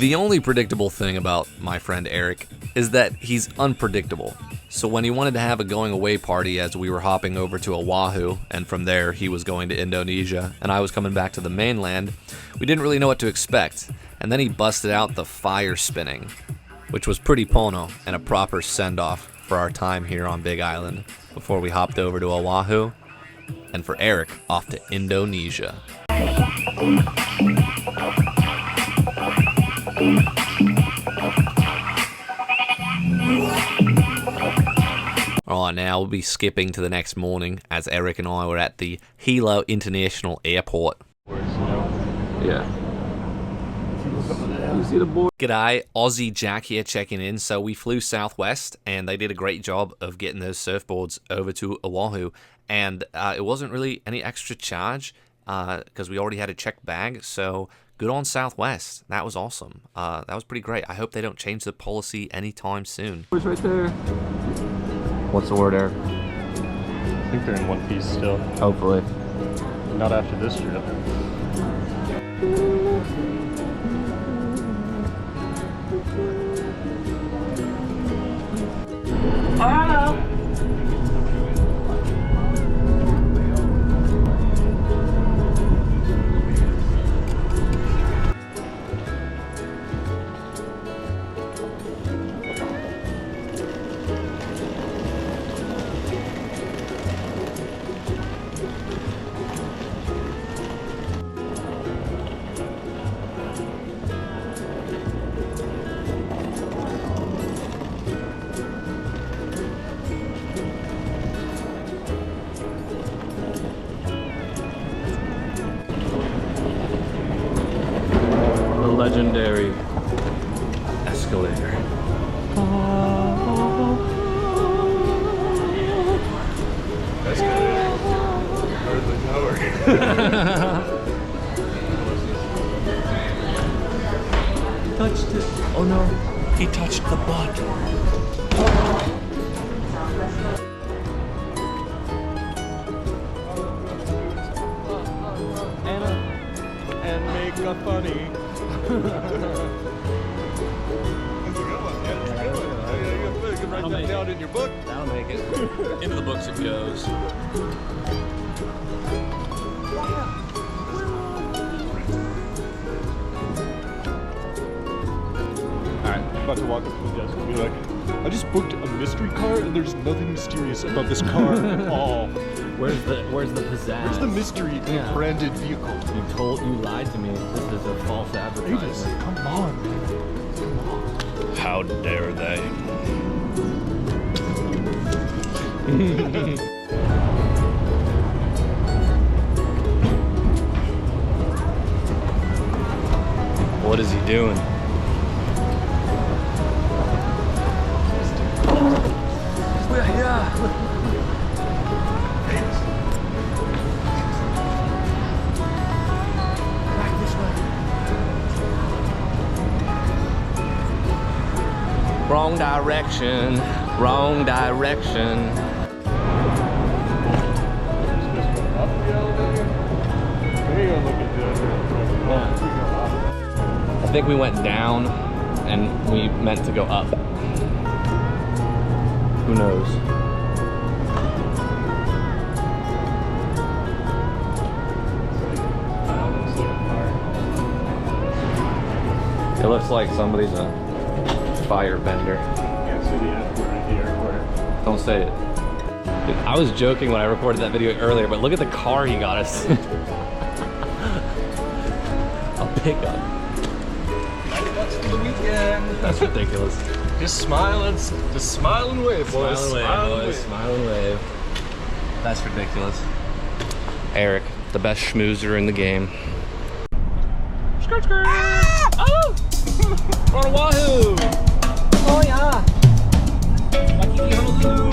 The only predictable thing about my friend Eric is that he's unpredictable. So when he wanted to have a going away party as we were hopping over to Oahu, and from there he was going to Indonesia, and I was coming back to the mainland, we didn't really know what to expect. And then he busted out the fire spinning, which was pretty pono and a proper send-off for our time here on Big Island before we hopped over to Oahu, and for Eric, off to Indonesia. Alright, now we'll be skipping to the next morning as Eric and I were at the Hilo International Airport. Yeah. You see the board? G'day, Aussie Jack here checking in. So we flew Southwest and they did a great job of getting those surfboards over to Oahu. And it wasn't really any extra charge because we already had a checked bag. So good on Southwest. That was awesome. That was pretty great. I hope they don't change the policy anytime soon. Where's right there? What's the word, Eric? I think they're in one piece still. Hopefully. Not after this trip. Legendary escalator. Escalator. Hardly know her. Touched it. Oh no, he touched the butt. Anna and make a funny. That's a good one. Yeah, that's a good one. You can write that down in your book. That'll make it. Into the books it goes. Alright, I'm about to walk up to the desk and be like, I just booked a mystery car and there's nothing mysterious about this car at all. Where's the pizzazz? Where's the mystery in a branded vehicle? You lied to me. This is a false advertisement. Avis, come on, man. Come on. How dare they? What is he doing? Yeah. Back this way. Wrong direction. Wrong direction. I think we went down and we meant to go up. Who knows? It looks like somebody's a fire bender. Can't see the airport at the airport. Don't say it. Dude, I was joking when I recorded that video earlier, but look at the car he got us. A pickup. $90 for the weekend. That's ridiculous. Just smile and wave, boys. Smile and wave. That's ridiculous. Eric, the best schmoozer in the game. Skirt, skirt. Oh! We're on Oahu! Oh yeah! Waikiki, Honolulu!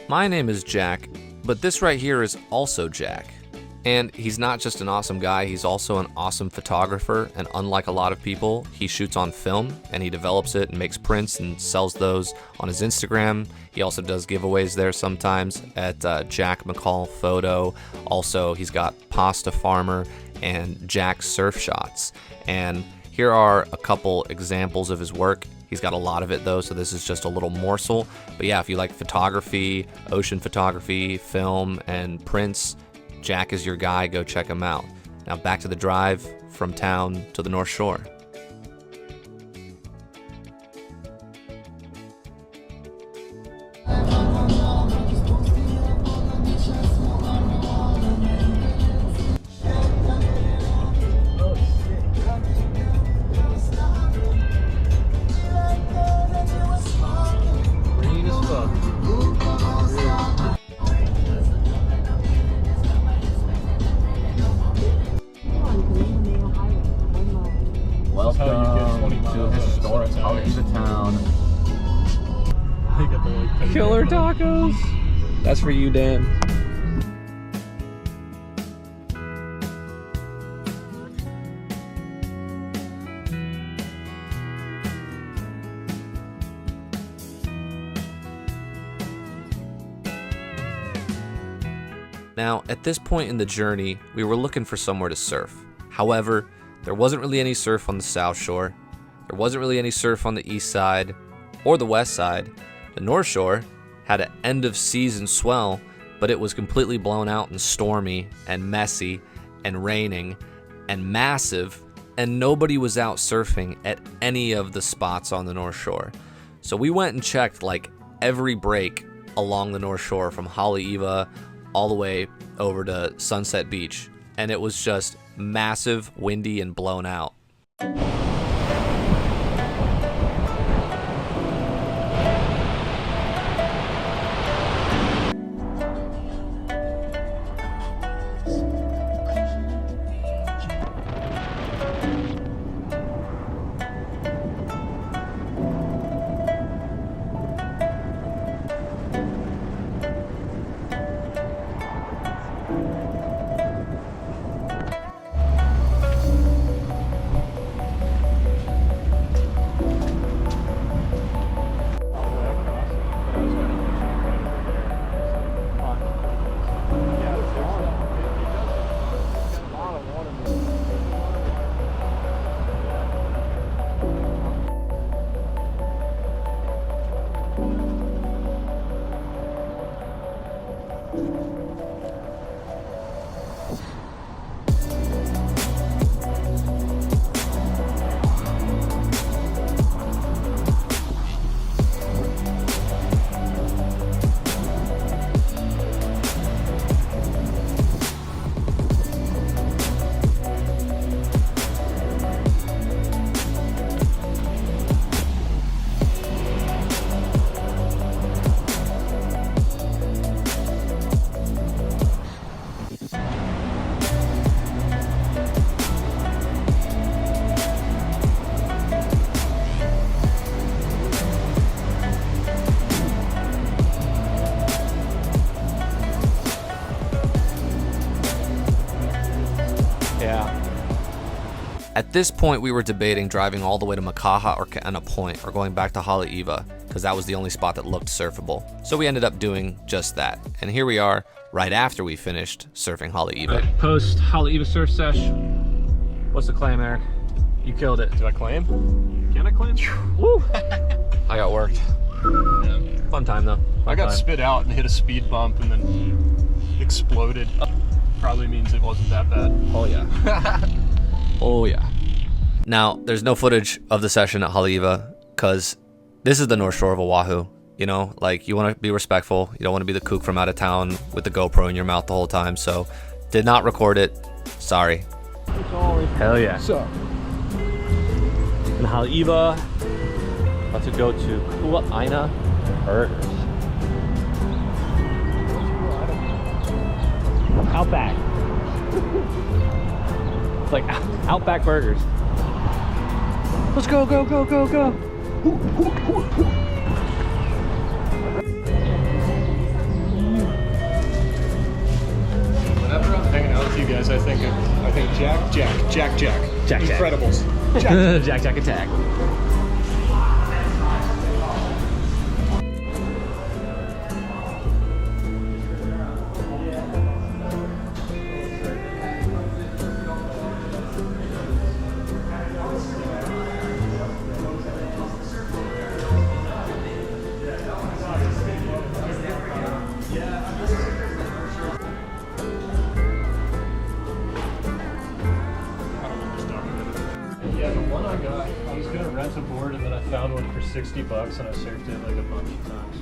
My name is Jack, but this right here is also Jack. And he's not just an awesome guy, he's also an awesome photographer, and unlike a lot of people, he shoots on film and he develops it and makes prints and sells those on his Instagram. He also does giveaways there sometimes at Jack McCall Photo. Also, he's got Pasta Farmer and Jack Surf Shots. And here are a couple examples of his work. He's got a lot of it though, so this is just a little morsel. But yeah, if you like photography, ocean photography, film, and prints, Jack is your guy. Go check him out. Now back to the drive from town to the North Shore. Killer tacos. That's for you, Dan. Now, at this point in the journey, we were looking for somewhere to surf. However, there wasn't really any surf on the South Shore. There wasn't really any surf on the East Side or the West Side. The North Shore had an end of season swell, but it was completely blown out and stormy and messy and raining and massive, and nobody was out surfing at any of the spots on the North Shore. So we went and checked like every break along the North Shore from Haleiwa all the way over to Sunset Beach, and it was just massive, windy, and blown out. At this point, we were debating driving all the way to Makaha or Kaena Point or going back to Haleiwa, because that was the only spot that looked surfable. So we ended up doing just that. And here we are, right after we finished surfing Haleiwa. Right, post Haleiwa surf sesh. What's the claim, Eric? You killed it. Do I claim? Can I claim? Woo! I got worked. Yeah. Fun time though. I got spit out and hit a speed bump and then exploded. Probably means it wasn't that bad. Oh yeah. Oh yeah. Now, there's no footage of the session at Haleiwa because this is the North Shore of Oahu. You know, like, you want to be respectful. You don't want to be the kook from out of town with the GoPro in your mouth the whole time. So, did not record it. Sorry. Hell yeah. So, in Haleiwa, about to go to Kua'aina Burgers. Outback. It's like Outback Burgers. Let's go, go, go, go, go. Jack, Jack, Jack, Jack. Jack, Jack. Incredibles. Jack. Jack Jack attack. Yeah, the one I got, I was gonna rent a board and then I found one for $60 and I surfed it like a bunch of times.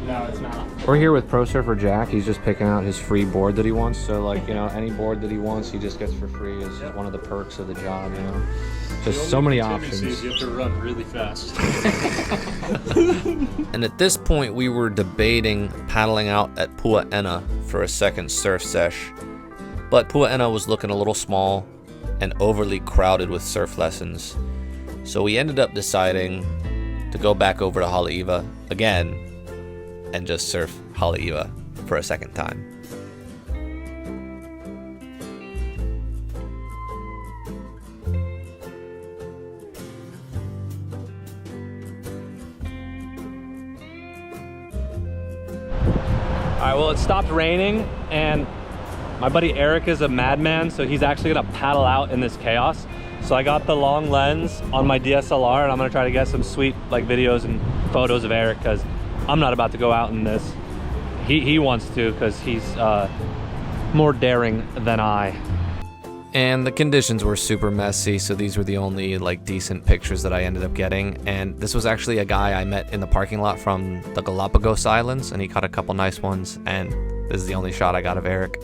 No, it's not. We're here with Pro Surfer Jack. He's just picking out his free board that he wants. So like, you know, any board that he wants, he just gets for free. Is one of the perks of the job, you know. Just so many options. You have to run really fast. And at this point, we were debating paddling out at Pua'ena for a second surf sesh. But Pua'ena was looking a little small and overly crowded with surf lessons. So we ended up deciding to go back over to Haleiwa again and just surf Haleiwa for a second time. All right, well, it stopped raining and my buddy Eric is a madman, so he's actually gonna paddle out in this chaos. So I got the long lens on my DSLR and I'm gonna try to get some sweet like videos and photos of Eric, because I'm not about to go out in this. He wants to, because he's more daring than I. And the conditions were super messy, so these were the only like decent pictures that I ended up getting. And this was actually a guy I met in the parking lot from the Galapagos Islands, and he caught a couple nice ones. And this is the only shot I got of Eric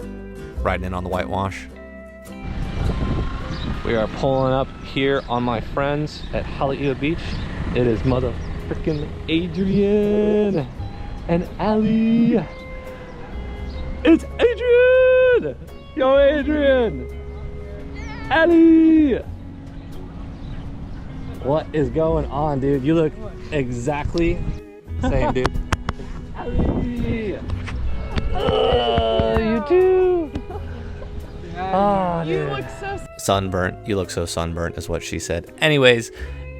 riding in on the whitewash. We are pulling up here on my friends at Haleiwa Beach. It is mother freaking Adrian and Ali. It's Adrian! Yo, Adrian! Ali! What is going on, dude? You look exactly the same, dude. Ali! You too! Oh, You look so Sunburnt. You look so sunburnt is what she said. Anyways,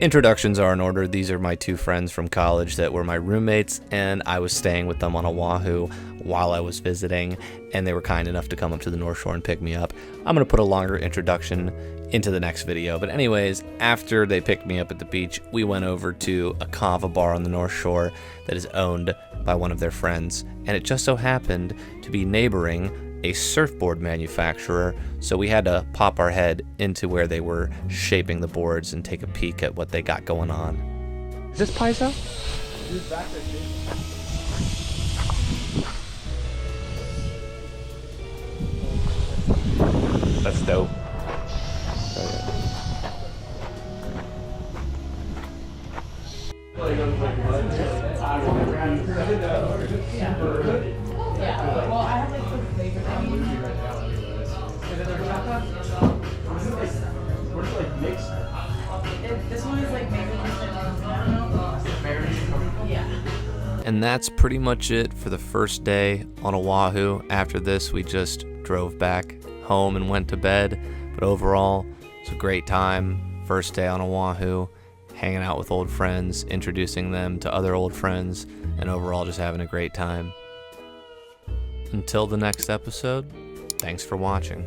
introductions are in order. These are my two friends from college that were my roommates, and I was staying with them on Oahu while I was visiting, and they were kind enough to come up to the North Shore and pick me up. I'm going to put a longer introduction into the next video, but anyways, after they picked me up at the beach, we went over to a kava bar on the North Shore that is owned by one of their friends, and it just so happened to be neighboring a surfboard manufacturer, so we had to pop our head into where they were shaping the boards and take a peek at what they got going on. Is this Paisa? That's dope. Yeah. Well, I have like the flavor thing. This one is like maybe yeah. And that's pretty much it for the first day on Oahu. After this, we just drove back home and went to bed. But overall, it's a great time. First day on Oahu, hanging out with old friends, introducing them to other old friends, and overall just having a great time. Until the next episode, thanks for watching.